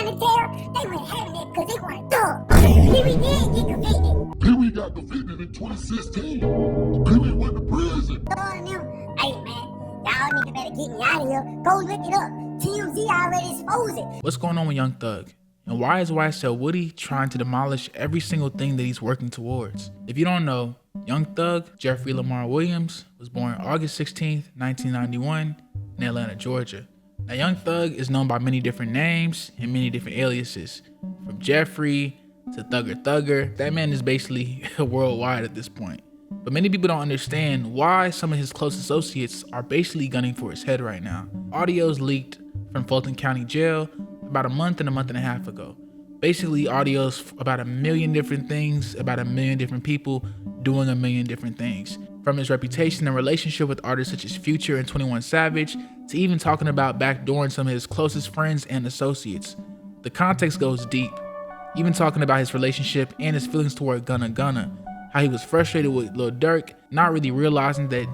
sanitary, they went having it because they want a thug. Pee-wee did get convicted. Pee-wee got convicted in 2016. Pee-wee went to prison. Hey man, y'all niggas better get me out of here. Go look it up. TMZ already exposed it. What's going on with Young Thug? And why is YSL Woody trying to demolish every single thing that he's working towards? If you don't know, Young Thug, Jeffrey Lamar Williams, was born August 16th, 1991 in Atlanta, Georgia. Now, Young Thug is known by many different names and many different aliases, from Jeffrey to Thugger. That man is basically worldwide at this point. But many people don't understand why some of his close associates are basically gunning for his head right now. Audios leaked from Fulton County Jail about a month and a half ago. Basically audios about a million different things, about a million different people doing a million different things. From his reputation and relationship with artists such as Future and 21 Savage, to even talking about backdooring some of his closest friends and associates. The context goes deep, even talking about his relationship and his feelings toward Gunna, how he was frustrated with Lil Durk, not really realizing that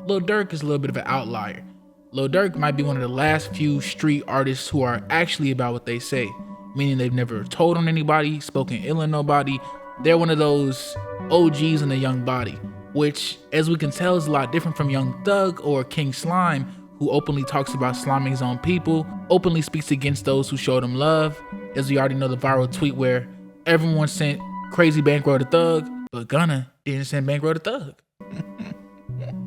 Lil Durk is a little bit of an outlier. Lil Durk might be one of the last few street artists who are actually about what they say, meaning they've never told on anybody, spoken ill on nobody. They're one of those OGs in the young body, which, as we can tell, is a lot different from Young Thug or King Slime, who openly talks about sliming his own people, openly speaks against those who showed him love. As we already know, the viral tweet where everyone sent crazy bankroll to Thug, but Gunna didn't send bankroll to Thug.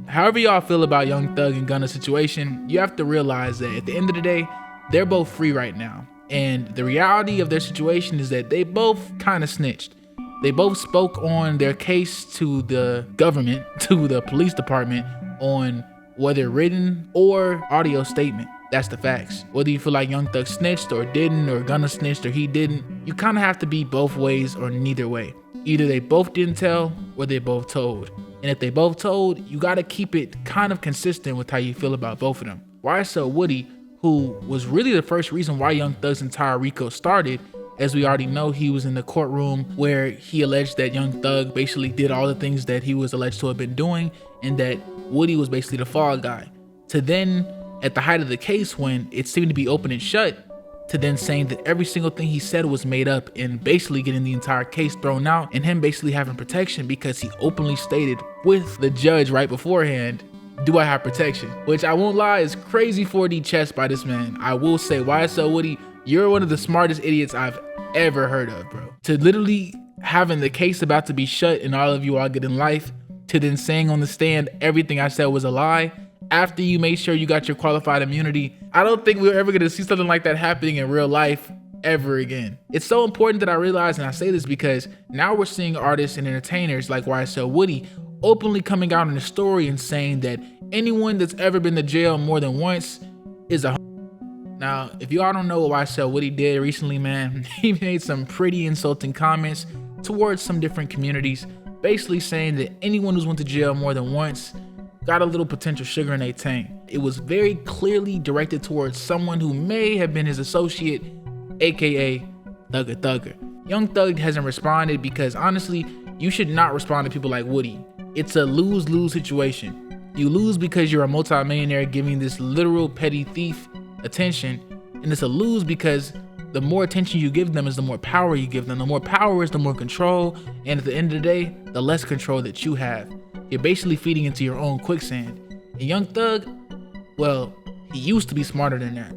However y'all feel about Young Thug and Gunna's situation, you have to realize that at the end of the day, they're both free right now. And the reality of their situation is that they both kind of snitched. They both spoke on their case to the government, to the police department, on whether written or audio statement. That's the facts. Whether you feel like Young Thug snitched or didn't, or Gunna snitched or he didn't, you kind of have to be both ways or neither way. Either they both didn't tell or they both told. And if they both told, you gotta keep it kind of consistent with how you feel about both of them. YSL Woody, who was really the first reason why Young Thug's entire RICO started, as we already know, he was in the courtroom where he alleged that Young Thug basically did all the things that he was alleged to have been doing, and that Woody was basically the fall guy. To then, at the height of the case, when it seemed to be open and shut, to then saying that every single thing he said was made up, and basically getting the entire case thrown out, and him basically having protection because he openly stated with the judge right beforehand, do I have protection? Which I won't lie is crazy 4D chess by this man. I will say, YSL Woody, you're one of the smartest idiots I've ever heard of, bro. To literally having the case about to be shut and all of you all getting life, to then saying on the stand everything I said was a lie, after you made sure you got your qualified immunity. I don't think we're ever gonna see something like that happening in real life ever again. It's so important that I realize, and I say this because now we're seeing artists and entertainers like YSL Woody openly coming out in the story and saying that anyone that's ever been to jail more than once is a. Now, if you all don't know what YSL Woody did recently, man, he made some pretty insulting comments towards some different communities, basically saying that anyone who's went to jail more than once got a little potential sugar in their tank. It was very clearly directed towards someone who may have been his associate, aka Thugger. Young Thug hasn't responded because honestly, you should not respond to people like Woody. It's a lose-lose situation. You lose because you're a multi-millionaire giving this literal petty thief attention, and it's a lose because the more attention you give them is the more power you give them. The more power is the more control, and at the end of the day, the less control that you have. You're basically feeding into your own quicksand. And Young Thug, well, he used to be smarter than that.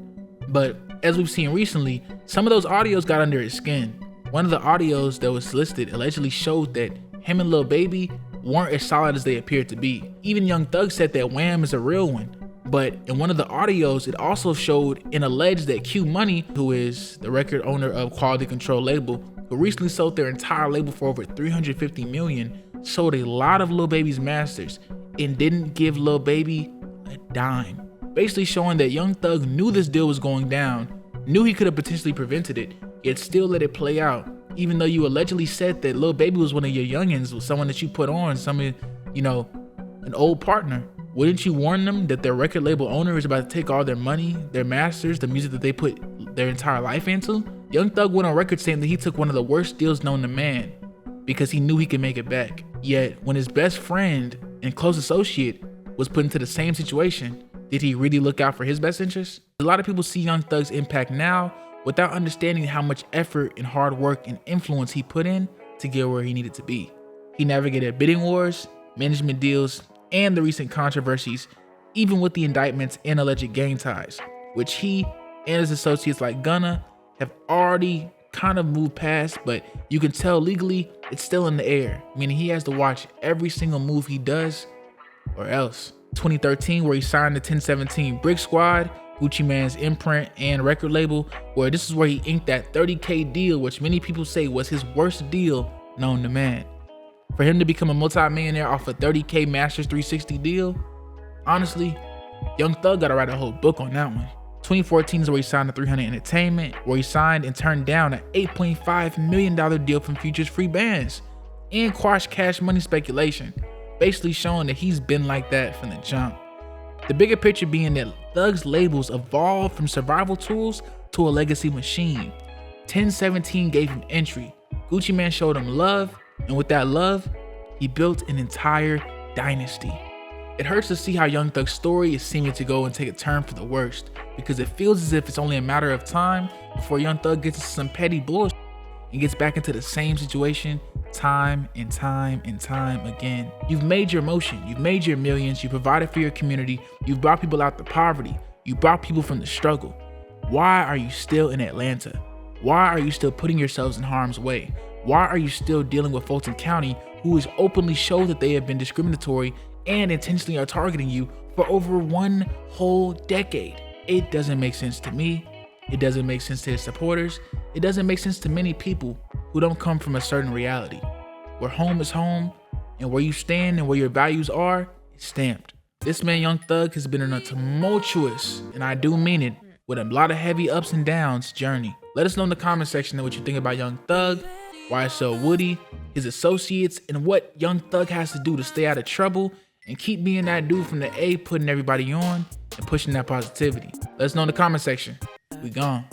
But as we've seen recently, some of those audios got under his skin. One of the audios that was listed allegedly showed that him and Lil Baby weren't as solid as they appeared to be. Even Young Thug said that Wham is a real one. But in one of the audios, it also showed and alleged that Q Money, who is the record owner of Quality Control label, who recently sold their entire label for over $350 million, sold a lot of Lil Baby's masters and didn't give Lil Baby a dime. Basically showing that Young Thug knew this deal was going down, knew he could have potentially prevented it, yet still let it play out. Even though you allegedly said that Lil Baby was one of your youngins, was someone that you put on, someone, you know, an old partner. Wouldn't you warn them that their record label owner is about to take all their money, their masters, the music that they put their entire life into? Young Thug went on record saying that he took one of the worst deals known to man because he knew he could make it back. Yet when his best friend and close associate was put into the same situation, did he really look out for his best interests? A lot of people see Young Thug's impact now without understanding how much effort and hard work and influence he put in to get where he needed to be. He navigated bidding wars, management deals, and the recent controversies, even with the indictments and alleged gang ties, which he and his associates like Gunna have already kind of moved past, but you can tell legally it's still in the air, meaning he has to watch every single move he does or else. 2013, where he signed the 1017 Brick Squad, Gucci Mane's imprint and record label, where this is where he inked that 30K deal, which many people say was his worst deal known to man. For him to become a multi-millionaire off a 30K Masters 360 deal, honestly, Young Thug gotta write a whole book on that one. 2014 is where he signed to 300 Entertainment, where he signed and turned down an $8.5 million deal from Future's free bands and quashed cash money speculation, basically showing that he's been like that from the jump. The bigger picture being that Thug's labels evolved from survival tools to a legacy machine. 1017 gave him entry, Gucci Mane showed him love, and with that love, he built an entire dynasty. It hurts to see how Young Thug's story is seeming to go and take a turn for the worst, because it feels as if it's only a matter of time before Young Thug gets into some petty bullshit and gets back into the same situation time and time and time again. You've made your motion, you've made your millions, you provided for your community, you've brought people out of poverty, you brought people from the struggle. Why are you still in Atlanta? Why are you still putting yourselves in harm's way? Why are you still dealing with Fulton County, who has openly showed that they have been discriminatory and intentionally are targeting you for over one whole decade? It doesn't make sense to me. It doesn't make sense to his supporters. It doesn't make sense to many people who don't come from a certain reality, where home is home and where you stand and where your values are is stamped. This man, Young Thug, has been on a tumultuous, and I do mean it, with a lot of heavy ups and downs journey. Let us know in the comment section what you think about Young Thug, YSL Woody, his associates, and what Young Thug has to do to stay out of trouble and keep being that dude from the A, putting everybody on and pushing that positivity. Let us know in the comment section. We gone.